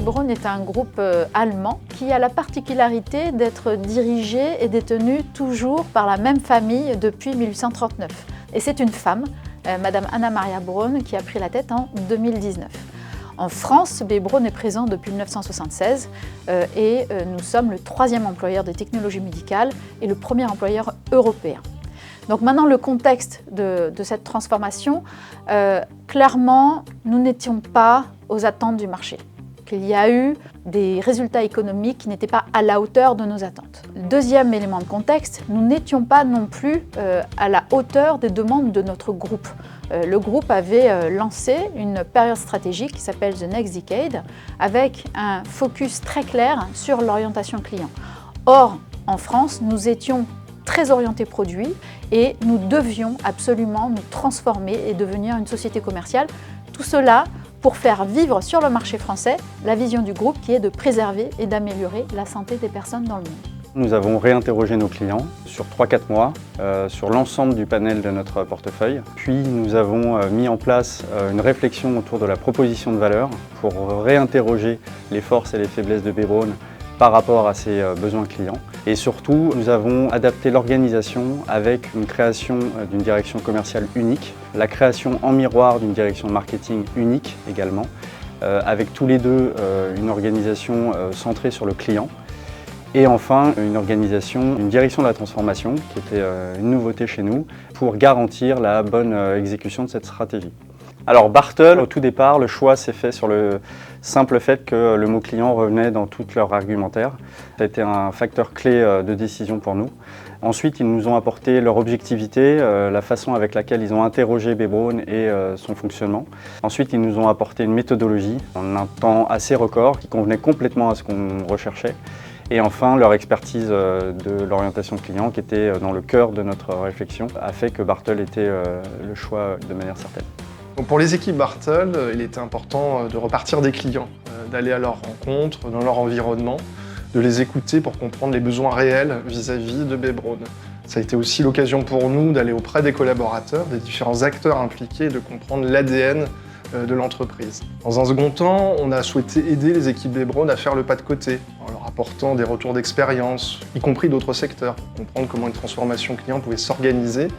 Be-Braun est un groupe allemand qui a la particularité d'être dirigé et détenu toujours par la même famille depuis 1839. Et c'est une femme, Madame Anna-Maria Braun, qui a pris la tête en 2019. En France, Be-Braun est présent depuis 1976 et nous sommes le 3e employeur des technologies médicales et le 1er employeur européen. Donc maintenant, le contexte de cette transformation, clairement, nous n'étions pas aux attentes du marché. Il y a eu des résultats économiques qui n'étaient pas à la hauteur de nos attentes. Deuxième élément de contexte, nous n'étions pas non plus à la hauteur des demandes de notre groupe. Le groupe avait lancé une période stratégique qui s'appelle The Next Decade avec un focus très clair sur l'orientation client. Or, en France, nous étions très orientés produits et nous devions absolument nous transformer et devenir une société commerciale. Tout cela pour faire vivre sur le marché français la vision du groupe qui est de préserver et d'améliorer la santé des personnes dans le monde. Nous avons réinterrogé nos clients sur 3-4 mois sur l'ensemble du panel de notre portefeuille. Puis nous avons mis en place une réflexion autour de la proposition de valeur pour réinterroger les forces et les faiblesses de Be-Braun par rapport à ses besoins clients. Et surtout, nous avons adapté l'organisation avec une création d'une direction commerciale unique, la création en miroir d'une direction marketing unique également, avec tous les deux une organisation centrée sur le client. Et enfin, une direction de la transformation, qui était une nouveauté chez nous, pour garantir la bonne exécution de cette stratégie. Alors Bartol, au tout départ, le choix s'est fait sur le simple fait que le mot client revenait dans tout leur argumentaire. Ça a été un facteur clé de décision pour nous. Ensuite, ils nous ont apporté leur objectivité, la façon avec laquelle ils ont interrogé Be-Braun et son fonctionnement. Ensuite, ils nous ont apporté une méthodologie en un temps assez record qui convenait complètement à ce qu'on recherchait. Et enfin, leur expertise de l'orientation client, qui était dans le cœur de notre réflexion, a fait que Bartol était le choix de manière certaine. Donc pour les équipes Bartol, il était important de repartir des clients, d'aller à leur rencontre, dans leur environnement, de les écouter pour comprendre les besoins réels vis-à-vis de Be-Braun. Ça a été aussi l'occasion pour nous d'aller auprès des collaborateurs, des différents acteurs impliqués, et de comprendre l'ADN de l'entreprise. Dans un second temps, on a souhaité aider les équipes Be-Braun à faire le pas de côté, en leur apportant des retours d'expérience, y compris d'autres secteurs, pour comprendre comment une transformation client pouvait s'organiser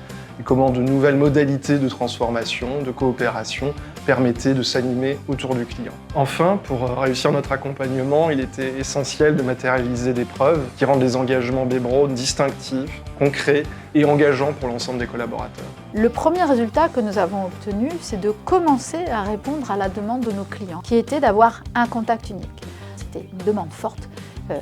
et comment de nouvelles modalités de transformation, de coopération permettaient de s'animer autour du client. Enfin, pour réussir notre accompagnement, il était essentiel de matérialiser des preuves qui rendent les engagements Be-Braun distinctifs, concrets et engageants pour l'ensemble des collaborateurs. Le premier résultat que nous avons obtenu, c'est de commencer à répondre à la demande de nos clients, qui était d'avoir un contact unique. C'était une demande forte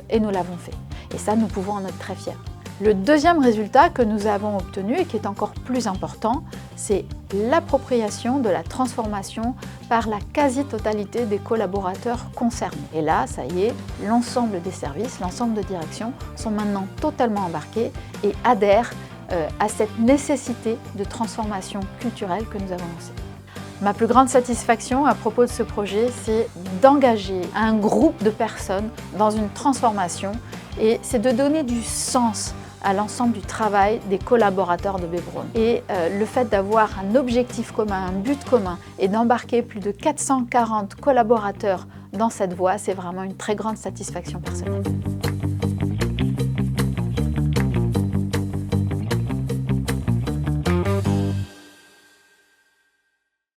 et nous l'avons fait. Et ça, nous pouvons en être très fiers. Le deuxième résultat que nous avons obtenu et qui est encore plus important, c'est l'appropriation de la transformation par la quasi-totalité des collaborateurs concernés. Et là, ça y est, l'ensemble des services, l'ensemble de directions sont maintenant totalement embarqués et adhèrent à cette nécessité de transformation culturelle que nous avons lancée. Ma plus grande satisfaction à propos de ce projet, c'est d'engager un groupe de personnes dans une transformation et c'est de donner du sens à l'ensemble du travail des collaborateurs de Be-Braun. Et le fait d'avoir un objectif commun, un but commun et d'embarquer plus de 440 collaborateurs dans cette voie, c'est vraiment une très grande satisfaction personnelle.